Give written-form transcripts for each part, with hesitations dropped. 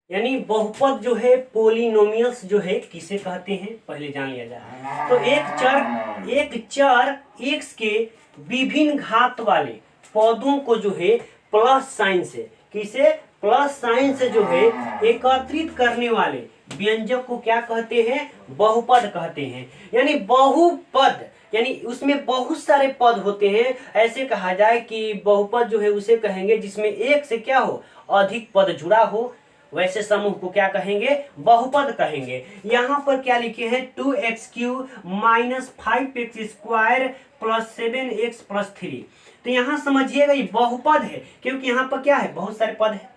यानी बहुपद जो है पोलिनोमियल्स जो है किसे कहते हैं पहले जान लिया जाए। तो एक चर x के विभिन्न घात वाले पदों को जो है प्लस साइन से किसे प्लस साइन से जो है एकत्रित करने वाले व्यंजक को क्या कहते हैं बहुपद कहते हैं। यानी बहुपद यानी उसमें बहुत सारे पद होते हैं। ऐसे कहा जाए कि बहुपद जो है उसे कहेंगे जिसमें एक से क्या हो अधिक पद जुड़ा हो, वैसे समूह को क्या कहेंगे बहुपद कहेंगे। यहाँ पर क्या लिखे हैं 2x³ minus 5x² plus 7x plus 3। तो यहाँ समझिएगा ये बहुपद है क्योंकि यहाँ पर क्या है बहुत सारे पद है,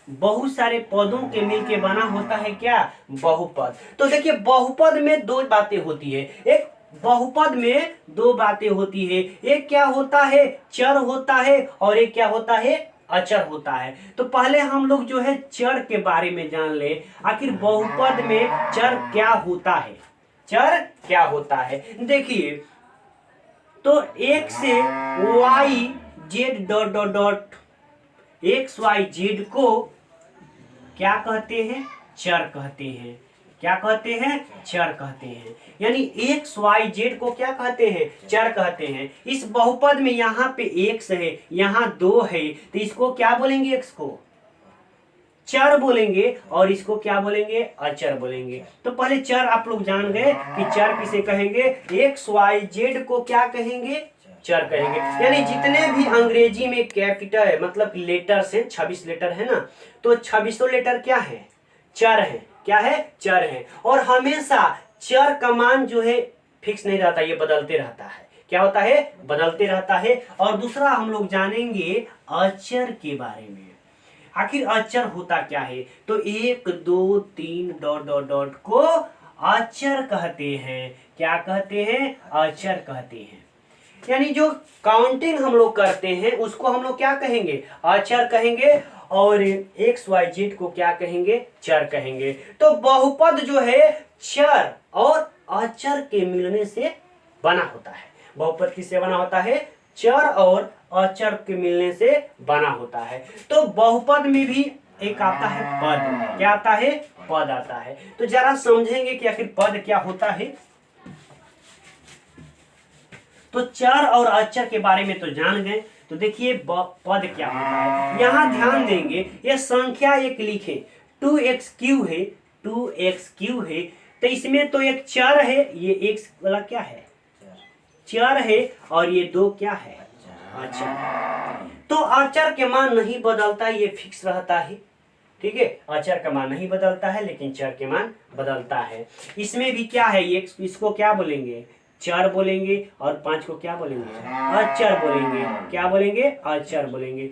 बहुत सारे पदों के मिलके बना होता है क्या बहुपद। तो देखिए बहुपद में दो बातें होती है, एक बहुपद में दो बातें होती है, एक क्या होता है चर होता है और एक क्या होता है अचर होता है। तो पहले हम लोग जो है चर के बारे में जान ले, आखिर बहुपद में चर क्या होता है, चर क्या होता है। देखिए तो एक से Y Z dot dot dot X Y Z को क्या कहते हैं चर कहते हैं, क्या कहते हैं चर कहते हैं। यानी एक्स वाई जेड को क्या कहते हैं चर कहते हैं। इस बहुपद में यहाँ पे एक्स है यहाँ 2 है तो इसको क्या बोलेंगे एक्स को चर बोलेंगे और इसको क्या बोलेंगे अचर बोलेंगे। तो पहले चर आप लोग जान गए कि चर किसे कहेंगे, एक्स वाई जेड को क्या कहेंगे चर कहेंगे। यानी जितने भी अंग्रेजी में कैपिटल मतलब लेटर्स हैं 26 लेटर है ना, तो 26 लेटर क्या है चर है, क्या है चर है। और हमेशा चर का मान जो है फिक्स नहीं रहता, ये बदलते रहता है, क्या होता है बदलते रहता है। और दूसरा हम लोग जानेंगे अचर के बारे में। आखिर अचर होता क्या है, तो 1 2 3 डॉट डॉट डॉट को अचर कहते हैं, क्या कहते हैं अचर कहते हैं। यानी जो काउंटिंग हम लोग करते हैं उसको हम लोग क्या कहेंगे अचर कहेंगे और एक्स वाई जेड को क्या कहेंगे चर कहेंगे। तो बहुपद जो है चर और अचर के मिलने से बना होता है। बहुपद किससे बना होता है चर और अचर के मिलने से बना होता है। तो बहुपद में भी एक आता है पद, क्या आता है पद आता है। तो जरा समझेंगे कि आखिर पद क्या होता है। तो चर और अचर के बारे में तो जान गए, तो देखिए पद क्या होता है। यहाँ ध्यान देंगे ये संख्या एक लिखे 2x³ है 2x³ है, तो इसमें तो एक चर है, ये x वाला क्या है चर है और ये 2 क्या है अचर। तो अचर के मान नहीं बदलता, ये फिक्स रहता है, ठीक है अचर का मान नहीं बदलता है लेकिन चर के मान बदलता है। इसमें भी क्या है ये इसको क्या बोलेंगे चर बोलेंगे और 5 को क्या बोलेंगे अचर बोलेंगे, क्या बोलेंगे अचर बोलेंगे।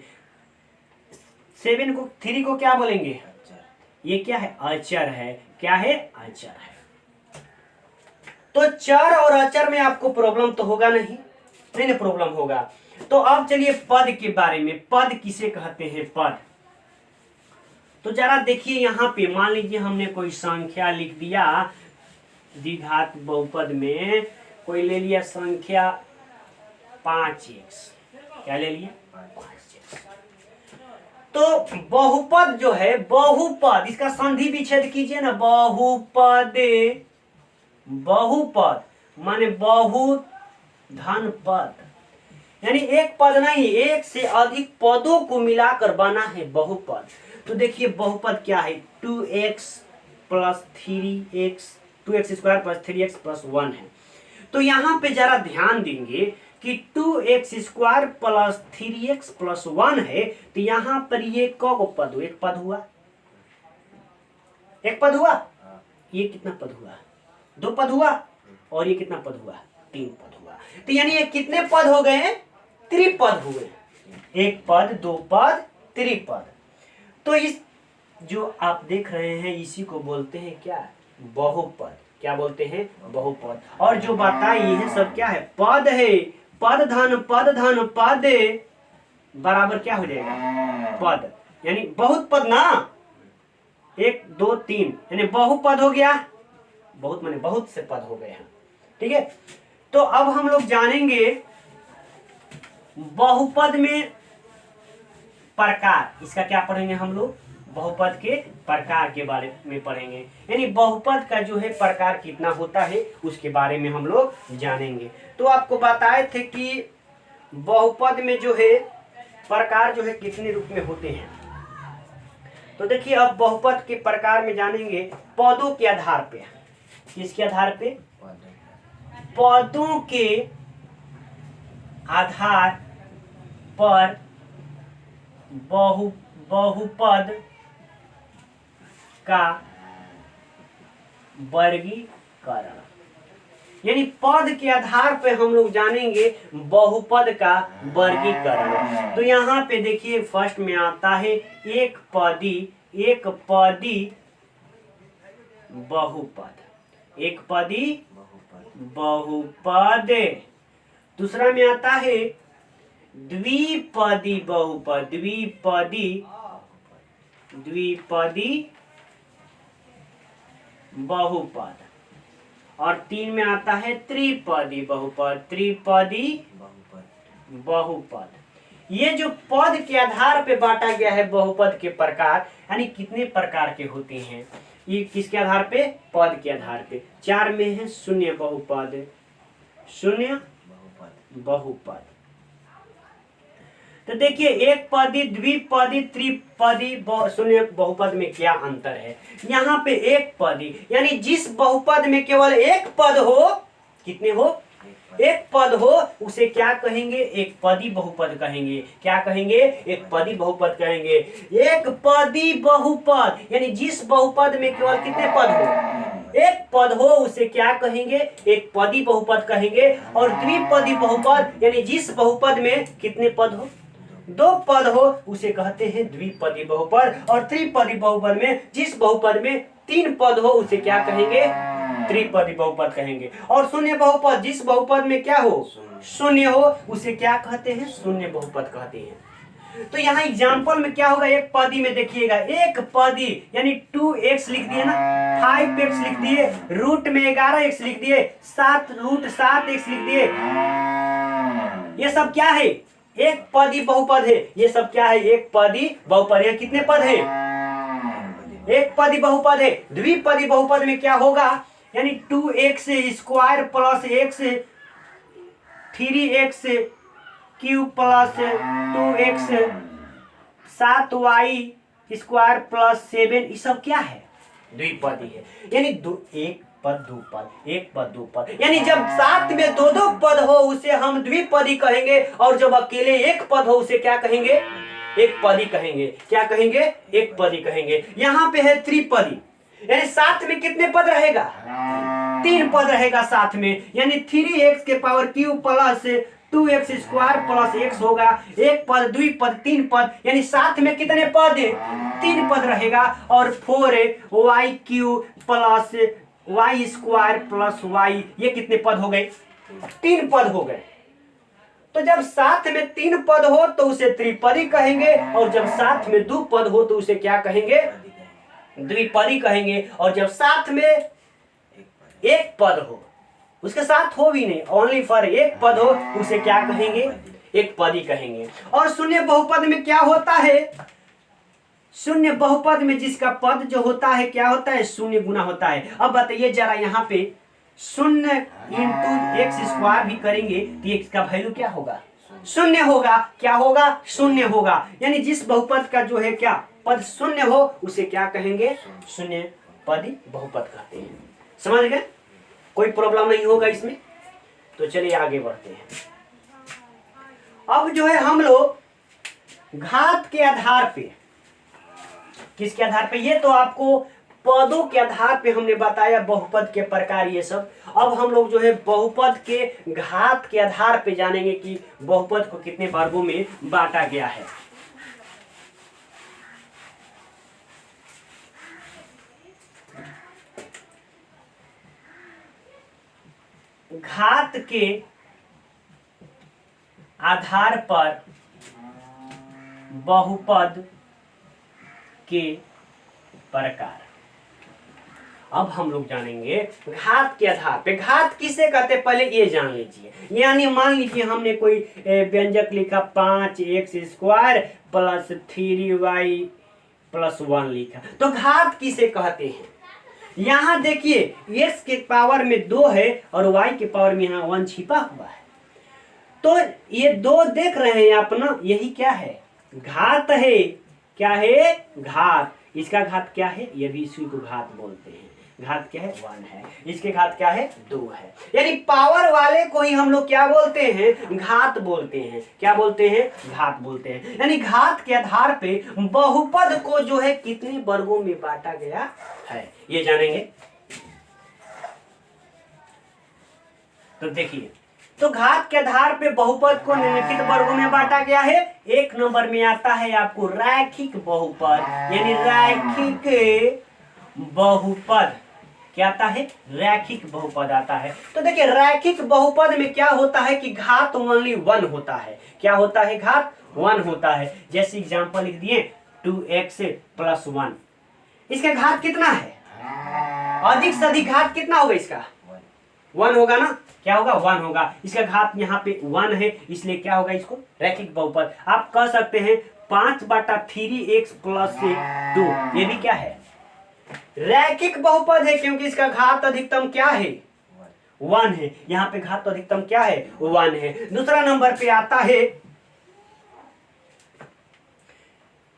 3 को क्या बोलेंगे ये क्या है अचर है, क्या है अचर है। तो चर और अचर में आपको प्रॉब्लम तो होगा नहीं प्रॉब्लम होगा। तो अब चलिए पद के बारे में, पद किसे कहते हैं पद। तो जरा देखिए यहाँ पे मान लीजिए हमने कोई संख्या लिख दिया द्विघात बहुपद में, कोई ले लिया संख्या 5x, क्या ले लिया 5x। तो बहुपद जो है बहुपद इसका संधि विच्छेद कीजिए ना, बहुपद बहुपद माने बहुत धन पद, यानी एक पद नहीं एक से अधिक पदों को मिलाकर बना है बहुपद। तो देखिए बहुपद क्या है 2x plus 3x 2x² plus 3x plus 1 है। तो यहाँ पे जरा ध्यान देंगे कि 2x² प्लस 3x प्लस 1 है, तो यहाँ पर ये कौ पद हुआ, एक पद हुआ, एक पद हुआ, ये कितना पद हुआ 2 पद हुआ और ये कितना पद हुआ 3 पद हुआ। तो यानी ये कितने पद हो गए हैं त्रिपद हुए, 1 पद 2 पद त्रिपद। तो इस जो आप देख रहे हैं इसी को बोलते हैं क्या बहुपद, क्या बोलते हैं बहुपद। और जो बताइए है सब क्या है पद है, पद धन पद बराबर क्या हो जाएगा पद, यानी बहुत पद ना 1 2 3 यानी बहुपद हो गया, बहुत माने बहुत से पद हो गए हैं, ठीक है। तो अब हम लोग जानेंगे बहुपद में प्रकार, इसका क्या पढ़ेंगे हम लोग बहुपद के प्रकार के बारे में पढ़ेंगे, यानी बहुपद का जो है प्रकार कितना होता है उसके बारे में हम लोग जानेंगे। तो आपको बताए थे कि बहुपद में जो है प्रकार जो है कितने रूप में होते हैं। तो देखिए अब बहुपद के प्रकार में जानेंगे पदों के आधार पे। किसके आधार पे? पदों के आधार पर बहुपद का वर्गीकरण, यानी पद के आधार पे हम लोग जानेंगे बहुपद का वर्गीकरण। तो यहाँ पे देखिए फर्स्ट में आता है एक पदी बहुपद, एक पदी बहुपद। दूसरा में आता है द्विपदी बहुपद, द्विपदी बहुपद। और 3 में आता है त्रिपदी बहुपद, बहुपद। ये जो पद के आधार पे बांटा गया है बहुपद के प्रकार, यानी कितने प्रकार के होते हैं, ये किसके आधार पे? पद के आधार पे। 4 में है शून्य बहुपद, शून्य बहुपद। तो देखिए एक पदी, द्विपदी, त्रिपदी, शून्य बहुपद में क्या अंतर है। यहाँ पे एक पदी यानी जिस बहुपद में केवल एक पद हो, कितने हो? एक पद हो, उसे क्या कहेंगे? एक पदी बहुपद कहेंगे। क्या कहेंगे? एक पदी बहुपद कहेंगे। एक पदी बहुपद यानी जिस बहुपद में केवल कितने पद हो? एक पद हो, उसे क्या कहेंगे? एक पदी बहुपद कहेंगे। और द्विपदी बहुपद यानी जिस बहुपद में कितने पद हो? 2 पद हो, उसे कहते हैं द्विपदी बहुपद। और त्रिपदी बहुपद में जिस बहुपद में 3 पद हो, उसे क्या कहेंगे? त्रिपदी बहुपद कहेंगे। और शून्य बहुपद जिस बहुपद में क्या हो? शून्य हो, उसे क्या कहते हैं? शून्य बहुपद कहते हैं। तो यहाँ एग्जाम्पल में क्या होगा? एक पदी में देखिएगा, एक पदी यानी 2x लिख दिए ना, 5x लिख दिए, रूट में 11x लिख दिए, 7√7x लिख दिए। ये सब क्या है? एक पदी बहुपद है। ये सब क्या है? एक पदी बहुपद है। कितने पद है? एक पदी बहुपद है। द्विपदी बहुपद में क्या होगा? यानी 2x square plus x 3x cube plus 2x 7y square plus 7, ये सब क्या है? द्विपदी है। यानी एक पद दो पद, एक पद दो पद, यानी जब साथ में 2 पद हो उसे हम द्विपदी कहेंगे। और जब अकेले एक पद हो उसे क्या कहेंगे? एक पदी कहेंगे। क्या कहेंगे? एक पदी कहेंगे। यहाँ पे है त्रिपदी यानी साथ में कितने पद रहेगा? 3 पद रहेगा साथ में, यानी 3x के power cube plus 2x square plus x होगा। एक पद, द्विपद, 3 पद, यानी साथ में कितने पद? 3 पद रहेगा। और 4y cube plus y square plus y, ये कितने पद हो गए? 3 पद हो गए। तो जब साथ में 3 पद हो तो उसे त्रिपदी कहेंगे। और जब साथ में 2 पद हो तो उसे क्या कहेंगे? द्विपदी कहेंगे। और जब साथ में एक पद हो, उसके साथ हो भी नहीं, ओनली फॉर एक पद हो, उसे क्या कहेंगे? एक पदी कहेंगे। और शून्य बहुपद में क्या होता है? शून्य बहुपद में जिसका पद जो होता है क्या होता है? शून्य गुना होता है। अब बताइए जरा, यहाँ पे 0 × x स्क्वायर भी करेंगे तो x का वैल्यू क्या होगा? शून्य होगा। क्या होगा? शून्य होगा। यानी जिस बहुपद का जो है क्या पद शून्य हो, उसे क्या कहेंगे? शून्य पदी बहुपद कहते हैं। समझ गए? कोई प्रॉब्लम नहीं होगा इसमें। तो चलिए आगे बढ़ते हैं। अब जो है हम लोग घात के आधार पे, किसके आधार पे? ये तो आपको पदों के आधार पे हमने बताया बहुपद के प्रकार ये सब। अब हम लोग जो है बहुपद के घात के आधार पे जानेंगे कि बहुपद को कितने वर्गों में बांटा गया है। घात के आधार पर बहुपद के प्रकार। अब हम लोग जानेंगे घात के आधार पे। घात किसे कहते हैं पहले ये जान लीजिए। यानी मान लीजिए हमने कोई व्यंजक लिखा 5x² प्लस 3y प्लस 1 लिखा। तो घात किसे कहते हैं? यहाँ देखिए x के पावर में 2 है और y के पावर में यहाँ 1 छिपा हुआ है। तो ये 2 देख रहे हैं आप ना, यही क्या है? घात है। क्या है? घात। इसका घात क्या है? ये भी इसी को घात बोलते हैं। घात क्या है? 1 है। इसके घात क्या है? 2 है। यानी पावर वाले को ही हम लोग क्या बोलते हैं? घात बोलते हैं। क्या बोलते हैं? घात बोलते हैं। यानी घात के आधार पे बहुपद को जो है कितने वर्गों में बांटा गया है, ये जानेंगे। तो देखिए, तो घात के आधार पे बहुपद को निम्नलिखित वर्गों में बांटा गया है। एक नंबर में आता है आपको रैखिक बहुपद, यानी रैखिक बहुपद। क्या आता है? रैखिक बहुपद आता है। तो देखिए रैखिक बहुपद में क्या होता है कि घात ओनली 1 होता है। क्या होता है? घात 1 होता है। जैसे एग्जांपल लिख दिए 2x प्लस 1। इसका घात कितना है? अधिक से अधिक घात कितना होगा इसका? 1 होगा ना। क्या होगा? 1 होगा। इसका घात यहाँ पे 1 है, इसलिए क्या होगा? इसको रैखिक बहुपद। आप कह सकते हैं 5/3x प्लस 2, ये भी क्या है? रैखिक बहुपद है, क्योंकि इसका घात अधिकतम क्या है? 1 है। यहाँ पे घात अधिकतम क्या है? 1 है। दूसरा नंबर पे आता है,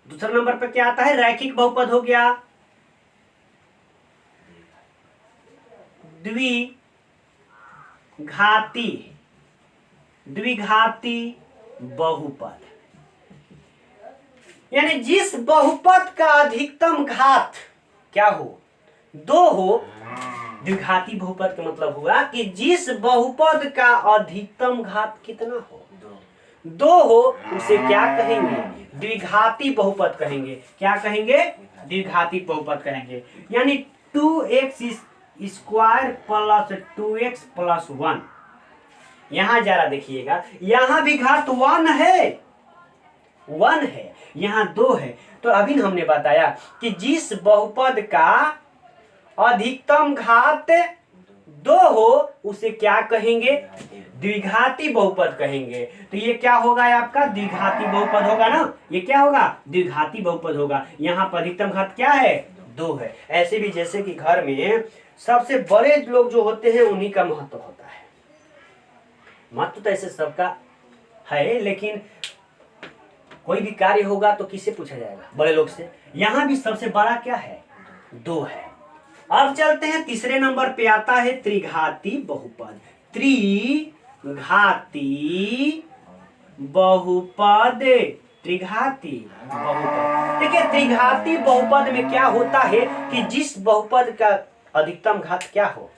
दूसरा नंबर पे क्या आता है? रैखिक बहुपद हो गया द्विघाती, द्विघाती बहुपद। यानी जिस बहुपद का अधिकतम घात क्या हो? 2 हो। द्विघाती बहुपद का मतलब हुआ कि जिस बहुपद का अधिकतम घात कितना हो? 2 हो, उसे क्या कहेंगे? द्विघाती बहुपद कहेंगे। क्या कहेंगे? द्विघाती बहुपद कहेंगे। यानी 2x square plus 2x plus 1। यहां जरा देखिएगा, यहां भी घात 1 है, 1 है, यहां 2 है। तो अभी हमने बताया कि जिस बहुपद का अधिकतम घात 2 हो उसे क्या कहेंगे? द्विघाती बहुपद कहेंगे। तो ये क्या होगा? आपका द्विघाती बहुपद होगा ना। ये क्या होगा? द्विघाती बहुपद होगा। यहाँ पर अधिकतम घात क्या है? 2 है। ऐसे भी जैसे कि घर में सबसे बड़े लोग जो होते हैं उन्हीं का महत्व होता है। महत्व तो ऐसे सबका है, लेकिन कोई भी कार्य होगा तो किससे पूछा जाएगा? बड़े लोग से। यहाँ भी सबसे बड़ा क्या है? 2 है। अब चलते हैं तीसरे नंबर पे आता है त्रिघाती बहुपद। त्रिघाती बहुपद, त्रिघाती बहुपद। देखिए त्रिघाती बहुपद में क्या होता है कि जिस बहुपद का अधिकतम घात क्या हो?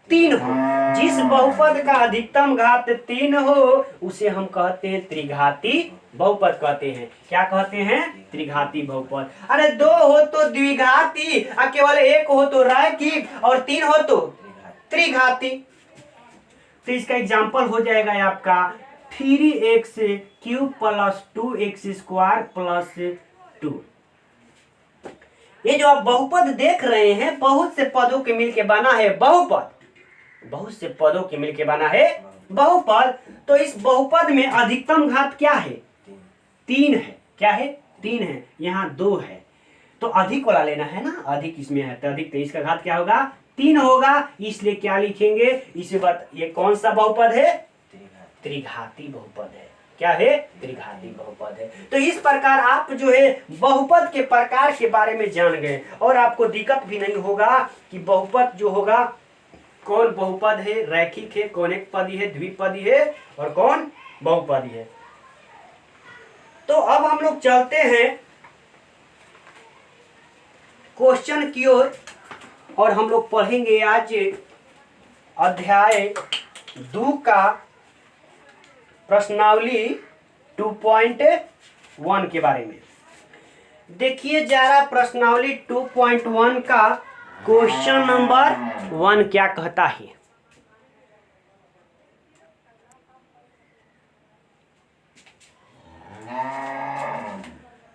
3 हो। जिस बहुपद का अधिकतम घात 3 हो उसे हम कहते हैं त्रिघाती बहुपद कहते हैं। क्या कहते हैं? त्रिघाती बहुपद। अरे 2 हो तो द्विघाती, केवल 1 हो तो रैखिक और 3 हो तो त्रिघाती। तो इसका एग्जांपल हो जाएगा आपका 3x cube plus 2x square plus 2। ये जो आप बहुपद देख रहे हैं, बहुत से पदों के मिलके बना है बहुपद। बहुत से पदों के मिलके बना है बहुपद। तो इस बहुपद में अधिकतम घात क्या है? 3 है। क्या है? 3 है। यहाँ 2 है, तो अधिक वाला लेना है ना। अधिक इसमें है तो अधिक, तो इसका घात क्या होगा? 3 होगा। इसलिए क्या लिखेंगे? इसे ये कौन सा बहुपद है? त्रिघाती बहुपद है। क्या है? त्रिघाती बहुपद है। तो इस प्रकार आप जो है बहुपद के प्रकार के बारे में जान गए, और आपको दिक्कत भी नहीं होगा कि बहुपद जो होगा कौन बहुपद है, रैखिक है, कौन एक पदी है, द्विपदी है, और कौन बहुपदी है। तो अब हम लोग चलते हैं क्वेश्चन की ओर, और हम लोग पढ़ेंगे आज अध्याय 2 का प्रश्नावली 2.1 के बारे में। देखिए जरा प्रश्नावली 2.1 का क्वेश्चन नंबर 1 क्या कहता है।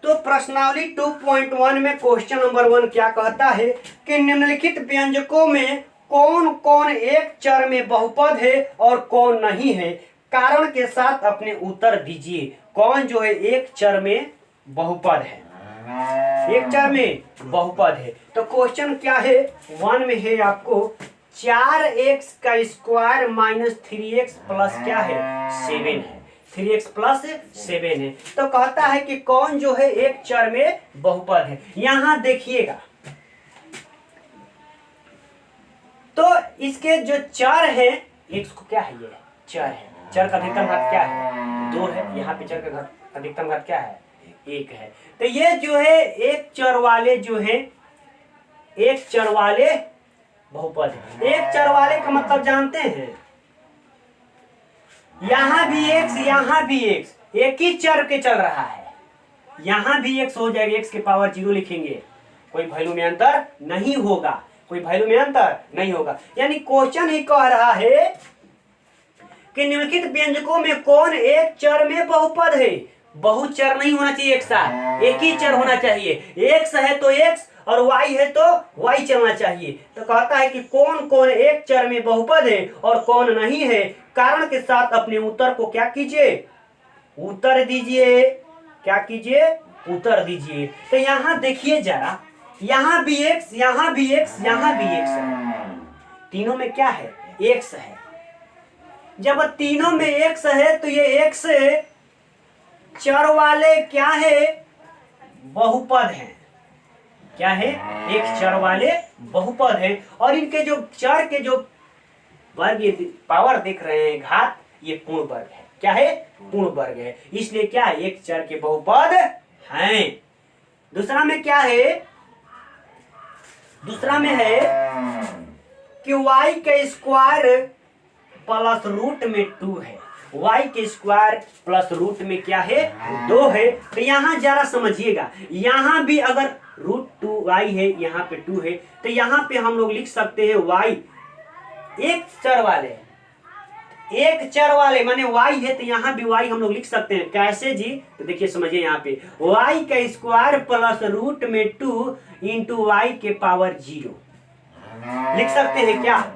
तो प्रश्नावली 2.1 में क्वेश्चन नंबर 1 क्या कहता है कि निम्नलिखित व्यंजकों में कौन कौन एक चर में बहुपद है और कौन नहीं है, कारण के साथ अपने उत्तर दीजिए। कौन जो है एक चर में बहुपद है। एक चर में बहुपद है। तो क्वेश्चन क्या है, 1 में है आपको 4x का स्क्वायर माइनस 3x प्लस क्या है 7 है, 3x प्लस 7 है। तो कहता है कि कौन जो है एक चर में बहुपद है। यहां देखिएगा तो इसके जो चर है, x को क्या है, ये चर है, चर का अधिकतम घात क्या है 2 है, यहाँ पे चर का अधिकतम घात क्या है 1 है। तो ये जो है एक चर वाले जो है एक चर वाले बहुपद है। एक चर वाले का मतलब जानते हैं, यहां भी x यहां भी x, एक ही चर के चल रहा है, यहां भी x हो जाएगा, x के पावर 0 लिखेंगे, कोई वैल्यू में अंतर नहीं होगा, कोई वैल्यू में अंतर नहीं होगा। यानी क्वेश्चन ही कह रहा है कि निम्नलिखित व्यंजकों में कौन एक चर में बहुपद है। बहुचर नहीं होना चाहिए एक साथ, एक ही चर होना चाहिए, x है तो x और y है तो y चलना चाहिए। तो कहता है कि कौन कौन एक चर में बहुपद है और कौन नहीं है। कारण के साथ अपने उत्तर को क्या कीजिए, उत्तर दीजिए, क्या कीजिए, उत्तर दीजिए। तो यहां देखिए जरा, यहां भी x, यहां भी x, यहां भी x है, तीनों में क्या है x है। जब तीनों में x है तो ये x चर वाले क्या है, बहुपद हैं, क्या है, एक चर वाले बहुपद है। और इनके जो चर के जो वर्ग पावर देख रहे हैं घात, ये पूर्ण वर्ग है, क्या है, पूर्ण वर्ग है, इसलिए क्या है एक चर के बहुपद हैं। दूसरा में क्या है, दूसरा में है कि y का स्क्वायर प्लस रूट में 2 है, y के स्क्वायर प्लस रूट में क्या है 2 है। तो यहां जरा समझिएगा, यहां भी अगर √2y है, यहाँ पे 2 है, तो यहाँ पे हम लोग लिख सकते हैं y एक चर वाले, एक चर वाले माने y है, तो यहाँ भी y हम लोग लिख सकते हैं। कैसे जी, तो देखिए समझिए, यहाँ पे y का स्क्वायर प्लस रूट में 2 इंटू y के पावर 0 लिख सकते हैं, क्या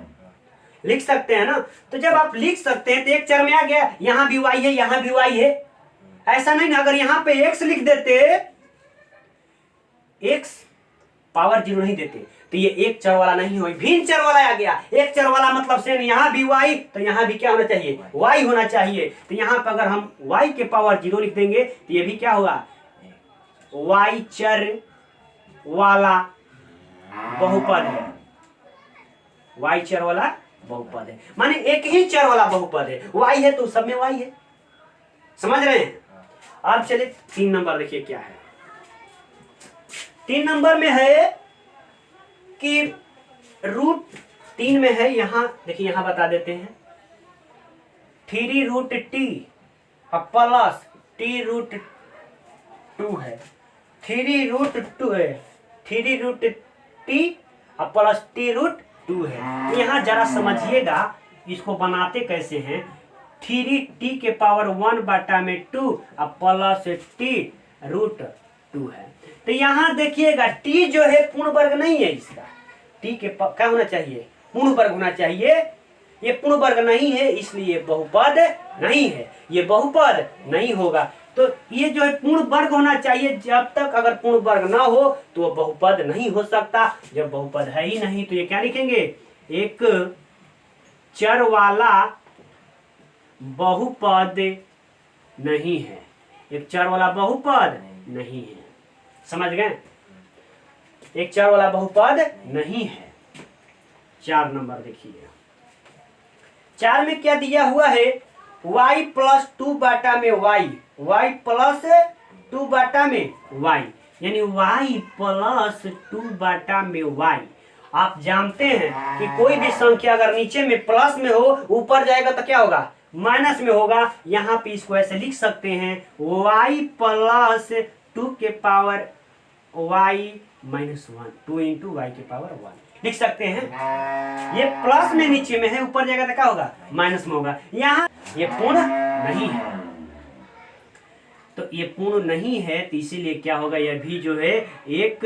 लिख सकते हैं ना। तो जब आप लिख सकते हैं तो एक चर में आ गया, यहां भी y है, यहां भी y है, ऐसा नहीं ना। अगर यहां पे x लिख देते, x पावर 0 नहीं देते, तो ये एक चर वाला नहीं हो, भिन्न चर वाला आ गया। एक चर वाला मतलब से यहां भी y, तो यहां भी क्या होना चाहिए, y होना चाहिए। तो यहां पर अगर हम y के पावर 0 लिख देंगे तो ये भी क्या होगा, y चर वाला बहुपद है, y चर वाला बहुपद है, माने एक ही चर वाला बहुपद है, y है तो सब में y है, समझ रहे हैं। अब चलिए 3 नंबर देखिए क्या है। 3 नंबर में है कि √3 में है, यहां देखिए, यहां बता देते हैं 3√t प्लस t√2 है, 3√2 है, 3√t प्लस t√2 है। यहाँ जरा समझिएगा इसको बनाते कैसे हैं, 3t के पावर 1 बटा में 2 प्लस t√2 है। तो यहाँ देखिएगा t जो है पूर्ण वर्ग नहीं है, इसका t के क्या होना चाहिए, पूर्ण वर्ग होना चाहिए, ये पूर्ण वर्ग नहीं है, इसलिए बहुपद नहीं है, ये बहुपद नहीं होगा। तो ये जो है पूर्ण वर्ग होना चाहिए, जब तक अगर पूर्ण वर्ग ना हो तो वो बहुपद नहीं हो सकता। जब बहुपद है ही नहीं तो ये क्या लिखेंगे, एक चर वाला बहुपद नहीं है, एक चर वाला बहुपद नहीं है, समझ गए, एक चर वाला बहुपद नहीं है। 4 नंबर देखिए, 4 में क्या दिया हुआ है, y प्लस 2 बटा में y, y प्लस 2 बटा में y, यानी y प्लस 2 बटा में y। आप जानते हैं कि कोई भी संख्या अगर नीचे में प्लस में हो, ऊपर जाएगा तो क्या होगा, माइनस में होगा। यहाँ पे इसको ऐसे लिख सकते हैं, y प्लस 2 के power y minus 1, 2 into y के पावर 1 लिख सकते हैं। ये प्लस में नीचे में है, ऊपर जाएगा तो क्या होगा, माइनस में होगा। यहाँ ये पूर्ण नहीं है, तो ये पूर्ण नहीं है, तो इसीलिए क्या होगा, यह भी जो है एक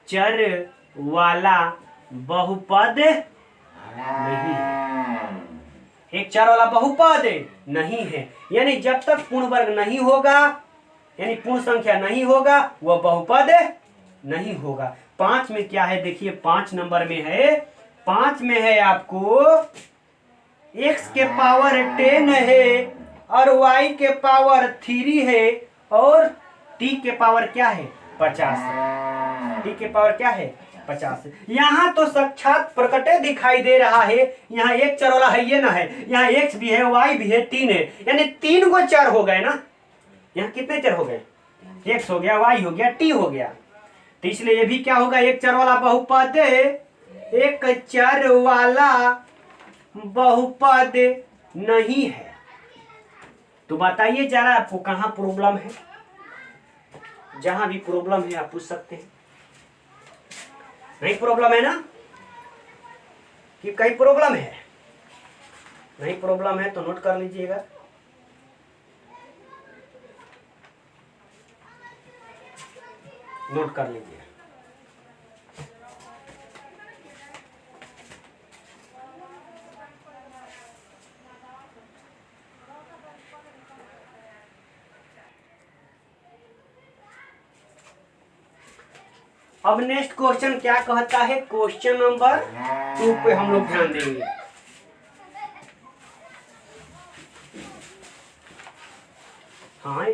चर वाला बहुपद नहीं है, एक चर वाला बहुपद नहीं है। यानी जब तक पूर्ण वर्ग नहीं होगा यानी पूर्ण संख्या नहीं होगा, वह बहुपद नहीं होगा। 5 में क्या है देखिए, 5 नंबर में है, 5 में है आपको x के पावर 10 है और y के पावर 3 है और t के पावर क्या है 50 है। t के पावर क्या है 50 है। यहाँ तो साक्षात प्रकटे दिखाई दे रहा है, यहाँ एक चर वाला है ये ना है, यहाँ x भी है y भी है 3 है, यानी 3 को चर हो गए ना। यहाँ कितने चर हो गए, x हो गया, y हो गया, t हो गया। तो इसलिए ये भी क्या होगा, एक चर वाला बहुपद, एक चर वाला बहुपद नहीं है। तो बताइए जरा आपको कहाँ प्रॉब्लम है, जहां भी प्रॉब्लम है आप पूछ सकते हैं। नहीं प्रॉब्लम है ना, कि कहीं प्रॉब्लम है? नहीं प्रॉब्लम है तो नोट कर लीजिएगा। नोट कर लीजिए। अब नेक्स्ट क्वेश्चन क्या कहता है, क्वेश्चन नंबर 2 पे हम लोग ध्यान देंगे। हाँ,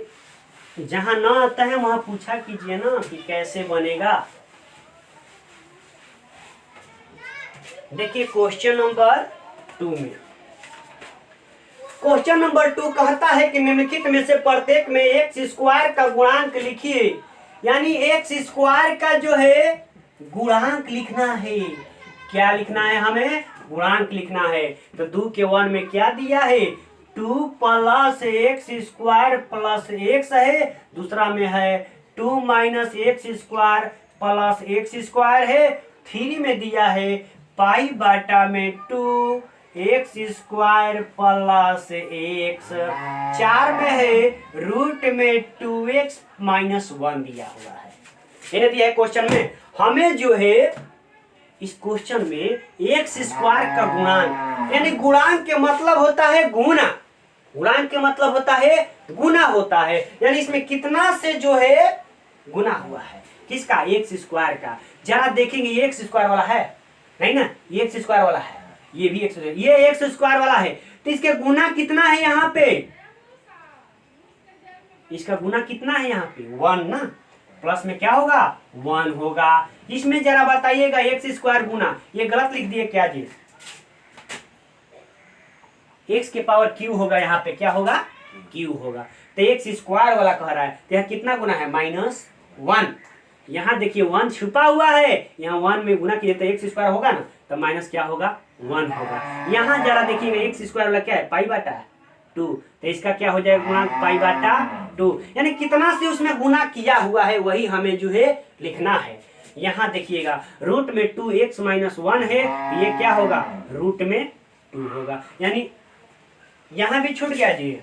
जहां ना आता है वहां पूछा कीजिए ना कि कैसे बनेगा। देखिए क्वेश्चन नंबर 2 में, क्वेश्चन नंबर 2 कहता है कि निम्नलिखित में से प्रत्येक में एक्स स्क्वायर का गुणांक लिखिए। यानी एक्स स्क्वायर का जो है गुणांक लिखना है। क्या लिखना है हमें, गुणांक लिखना है। तो 2 के 1 में क्या दिया है, 2 plus x square plus x है, दूसरा में है 2 minus x square plus x square है, 3 में दिया है पाई बाटा में 2 एक्स स्क्वायर प्लस एक्स, 4 में है रूट में 2x माइनस 1 दिया हुआ है। ये दिया है क्वेश्चन में। हमें जो है इस क्वेश्चन में एक्स स्क्वायर का गुणांक, यानी गुणांक के मतलब होता है गुना, गुणांक के मतलब होता है गुना होता है, यानी इसमें कितना से जो है गुना हुआ है, किसका, एक्स स्क्वायर का। जरा देखेंगे ये एक्स स्क्वायर वाला है नहीं ना, ये एक्स स्क्वायर वाला है, ये भी एक्स, ये एक्स स्क्वायर वाला है, तो इसके गुना कितना है यहाँ पे, इसका गुना कितना है यहाँ पे 1 ना, प्लस में क्या होगा 1 होगा। इसमें जरा बताइएगा एक्स स्क्वायर गुना, ये गलत लिख दिए क्या जी, एक्स के पावर क्यू होगा, यहाँ पे क्या होगा क्यू होगा। तो एक्स स्क्वायर वाला कह रहा है, तो यहाँ कितना गुना है -1। यहाँ देखिए 1 छुपा हुआ है, यहाँ 1 में गुना कीजिए तो एक्स स्क्वायर होगा ना, तो माइनस क्या होगा 1 होगा। यहाँ जरा देखिएगा एक्स स्क्वायर वाला क्या है पाई बाटा 2, तो इसका क्या हो जाएगा गुणांक पाई बाटा 2, यानी कितना से उसमें गुना किया हुआ है वही हमें जो है लिखना है। यहाँ देखिएगा रूट में 2x माइनस 1 है, तो ये क्या होगा रूट में 2 होगा, यानी यहाँ भी छूट गया जी,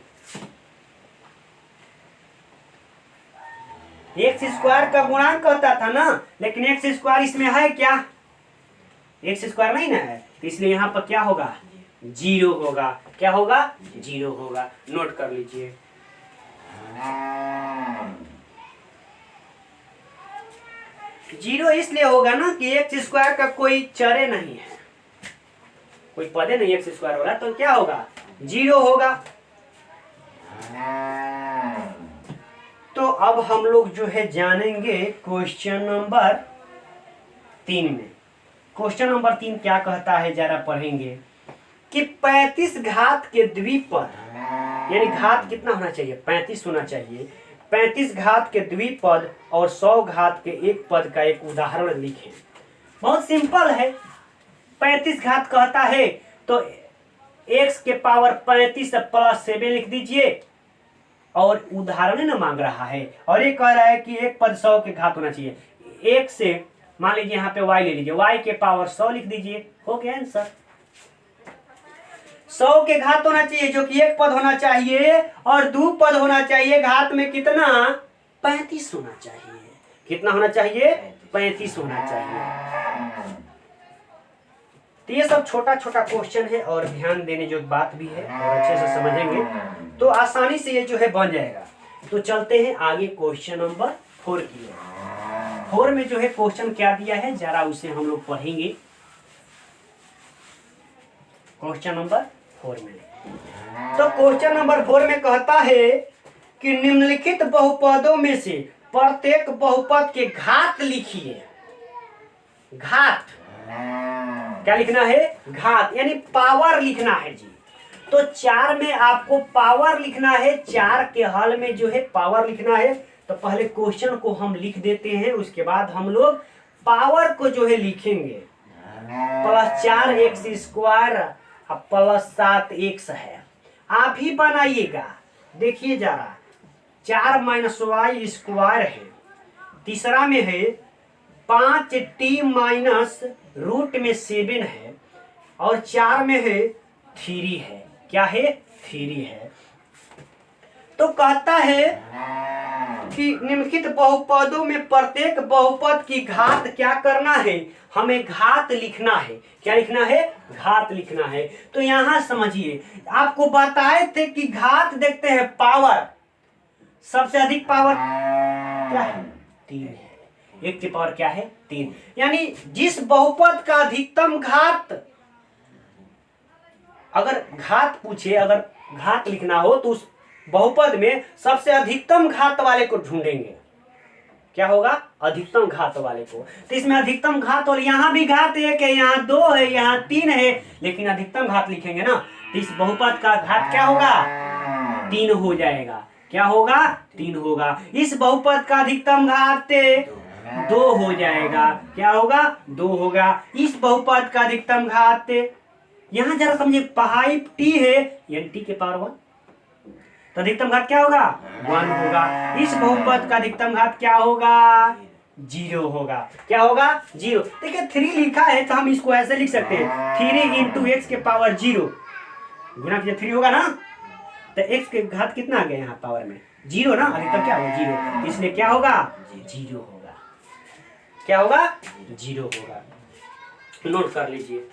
एक्स स्क्वायर का गुणांक कहता था ना, लेकिन एक्स स्क्वायर इसमें है क्या, एक्स स्क्वायर नहीं ना है, तो इसलिए यहाँ पर क्या होगा 0 होगा। क्या होगा 0 होगा, नोट कर लीजिए। जीरो इसलिए होगा ना कि एक्स स्क्वायर का कोई चरे नहीं है, कोई पदे नहीं एक्स स्क्वायर वाला, तो क्या होगा 0 होगा। तो अब हम लोग जो है जानेंगे क्वेश्चन नंबर 3 में। क्वेश्चन नंबर 3 क्या कहता है जरा पढ़ेंगे कि 35 घात के द्विपद, यानी घात कितना होना चाहिए 35 होना चाहिए, 35 घात के द्विपद और 100 घात के एक पद का एक उदाहरण लिखें। बहुत सिंपल है, 35 घात कहता है तो x के पावर 35 प्लस 7 लिख दीजिए, और उदाहरण न मांग रहा है, और ये कह रहा है कि एक पद 100 के घात होना चाहिए। एक से मान लीजिए यहाँ पे y ले लीजिए, y के पावर 100 लिख दीजिए, हो गया आंसर। 100 के घात होना चाहिए जो कि एक पद होना चाहिए और 2 पद होना चाहिए, घात में कितना 35 होना चाहिए। कितना होना चाहिए 35 होना चाहिए। तो ये सब छोटा छोटा क्वेश्चन है और ध्यान देने जो बात भी है, और अच्छे से समझेंगे तो आसानी से ये जो है बन जाएगा। तो चलते हैं आगे क्वेश्चन नंबर 4 की ओर। 4 में जो है क्वेश्चन क्या दिया है जरा उसे हम लोग पढ़ेंगे। क्वेश्चन नंबर 4 में, तो क्वेश्चन नंबर 4 में कहता है कि निम्नलिखित बहुपदों में से प्रत्येक बहुपद के घात लिखिए। घात क्या लिखना है? घात यानी पावर लिखना है जी। तो 4 में आपको पावर लिखना है, 4 के हल में जो है पावर लिखना है। तो पहले क्वेश्चन को हम लिख देते हैं, उसके बाद हम लोग पावर को जो है लिखेंगे। +4x² +7x है। आप ही बनाइएगा, देखिए जरा। 4 - y² है। तीसरा में है 5t - √7 है। और 4 में है 3 है। क्या है? 3 है। तो कहता है कि निम्नलिखित बहुपदों में प्रत्येक बहुपद की घात क्या करना है? हमें घात लिखना है। क्या लिखना है? घात लिखना है। तो यहां समझिए, आपको बताए थे कि घात देखते हैं पावर, सबसे अधिक पावर क्या है? 3 है। 1 की पावर क्या है? 3। यानी जिस बहुपद का अधिकतम घात, अगर घात पूछे, अगर घात लिखना हो तो उस बहुपद में सबसे अधिकतम घात वाले को ढूंढेंगे। क्या होगा? अधिकतम घात वाले को। तो इसमें अधिकतम घात, और यहाँ भी घात 1 है, यहाँ 2 है, यहाँ 3 है, लेकिन अधिकतम घात लिखेंगे ना, तो इस बहुपद का घात क्या होगा? 3 हो जाएगा। क्या होगा? 3 होगा। इस बहुपद का अधिकतम घात 2 हो जाएगा। क्या होगा? 2 होगा। इस बहुपद का अधिकतम घात, यहां जरा समझिए, पाइप t है, यानी t के पावर 1, तो अधिकतम घात क्या होगा? 1 होगा। इस बहुपद का अधिकतम घात क्या होगा? 0 होगा। क्या होगा? 0। देखिए 3 लिखा है तो हम इसको ऐसे लिख सकते हैं, 3 × x के पावर 0 गुना कीजिए, 3 होगा ना। तो x के घात कितना आ गया यहाँ पावर में? 0 ना। अधिकतम क्या होगा? 0। इसलिए क्या होगा? 0 होगा। क्या होगा? 0 होगा। नोट कर लीजिए।